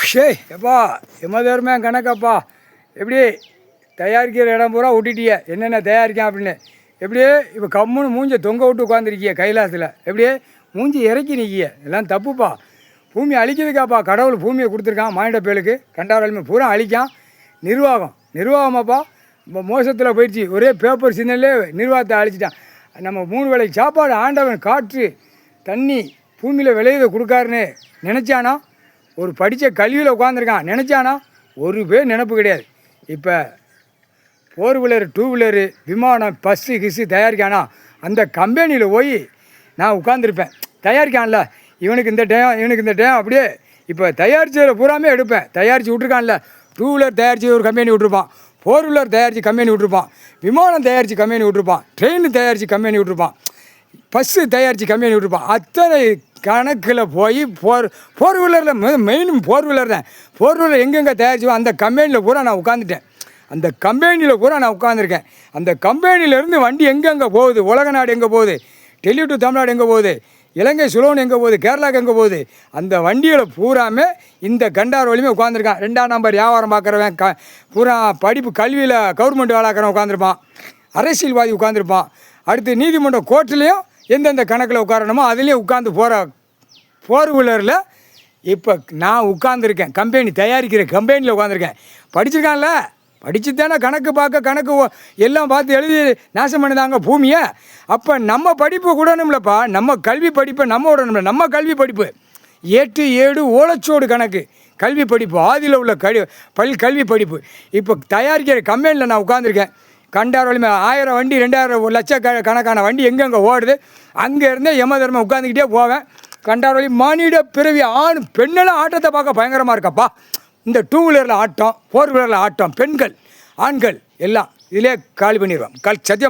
ஷே எப்பா எமதர்மே கணக்கப்பா எப்படி தயாரிக்கிற இடம் பூரா விட்டுட்டிய என்னென்ன தயாரிக்கான் அப்படின்னு எப்படியே இப்போ கம்முன்னு மூஞ்சை தொங்க விட்டு உட்காந்துருக்கிய கைலாசத்தில் எப்படியே மூஞ்சி இறக்கி நிற்கிய எல்லாம் தப்புப்பா. பூமி அழிக்கிறதுக்காப்பா கடவுள் பூமியை கொடுத்துருக்கான். மானிட பேலுக்கு கண்டாரல்மே பூரா அழிக்கான். நிர்வாகமாப்பா இப்போ மோசத்தில் போயிடுச்சு. ஒரே பேப்பர் சின்னலே நிர்வாகத்தை அழிச்சிட்டான். நம்ம 3 வேளைக்கு சாப்பாடு ஆண்டவன் காற்று தண்ணி பூமியில் விளையதை கொடுக்காருன்னு நினச்சானா? ஒரு படித்த கல்வியில் உட்காந்துருக்கான் நினச்சானா? ஒரு பேர் நினப்பு கிடையாது. இப்போ 4 வீலர் 2 வீலரு விமானம் பஸ்ஸு கிஸ்ஸு தயாரிக்கானா அந்த கம்பெனியில் போய் நான் உட்காந்துருப்பேன். தயாரிக்கான்ல இவனுக்கு இந்த டைம் அப்படியே இப்போ தயாரிச்சதில் பூராமே எடுப்பேன். தயாரித்து விட்ருக்கான்ல 2 வீலர் தயாரித்து ஒரு கம்பெனி விட்ருப்பான், 4 வீலர் தயாரித்து கம்பெனி விட்ருப்பான், விமானம் தயாரித்து கம்பெனி விட்ருப்பான், ட்ரெயின் தயாரித்து கம்பெனி விட்ருப்பான், பஸ்ஸு தயாரித்து கம்பெனி விட்ருப்பான். அத்தனை கணக்கில் போய் 4 வீலரில் மெயின் 4 வீலர் தான். 4 வீலர் எங்கெங்கே தயாரிச்சோ அந்த கம்பெனியில் பூரா நான் உட்காந்துட்டேன். அந்த கம்பெனியில் பூரா நான் உட்காந்துருக்கேன். அந்த கம்பெனியிலேருந்து வண்டி எங்கெங்கே போகுது, உலக நாடு எங்கே போகுது, டெல்லி டு தமிழ்நாடு எங்கே போகுது, இலங்கை சுலோன் எங்கே போகுது, கேரளாவுக்கு எங்கே போகுது, அந்த வண்டியில் பூராமே இந்த கண்டார் வலியுமே உட்காந்துருக்கான். 2ஆம் நம்பர் வியாபாரம் பார்க்குறவன் பூரா படிப்பு கல்வியில் கவர்மெண்ட் வேலைக்கிறவன் உட்காந்துருப்பான், அரசியல்வாதி உட்காந்துருப்பான். அடுத்து நீதிமன்ற கோர்ட்லேயும் எந்தெந்த கணக்கில் உட்காரணுமோ அதுலேயும் உட்காந்து போகிற 4 வீலரில் இப்போ நான் உட்காந்துருக்கேன். கம்பெனி தயாரிக்கிற கம்பெனியில் உட்காந்துருக்கேன். படிச்சிருக்கான்ல, படித்து தானே கணக்கு எல்லாம் பார்த்து எழுதி நாசம் பண்ணுதாங்க பூமியை. அப்போ நம்ம படிப்பு கூடணும்லப்பா, நம்ம கல்வி படிப்பை நம்ம விடணும்ல. நம்ம கல்வி படிப்பு 8 7 ஓலச்சோடு கணக்கு கல்வி படிப்பு, ஆதியில் உள்ள கல்வி படிப்பு. இப்போ தயாரிக்கிற கம்பெனியில் நான் உட்காந்துருக்கேன். கண்டார் வலிமை 1000 வண்டி 2000 லட்சக்கணக்கான வண்டி எங்கெங்கே ஓடுது அங்கேருந்தே யமதர்மம் உட்காந்துக்கிட்டே போவேன். கண்டார் வலி மானிட பிறவி ஆண் பெண்ணெல்லாம் ஆட்டத்தை பார்க்க பயங்கரமாக இருக்கப்பா. இந்த 2 வீலரில் ஆட்டம், 4 வீலரில் ஆட்டம், பெண்கள் ஆண்கள் எல்லாம் இதிலே காலி பண்ணிடுவான். சத்தியம்.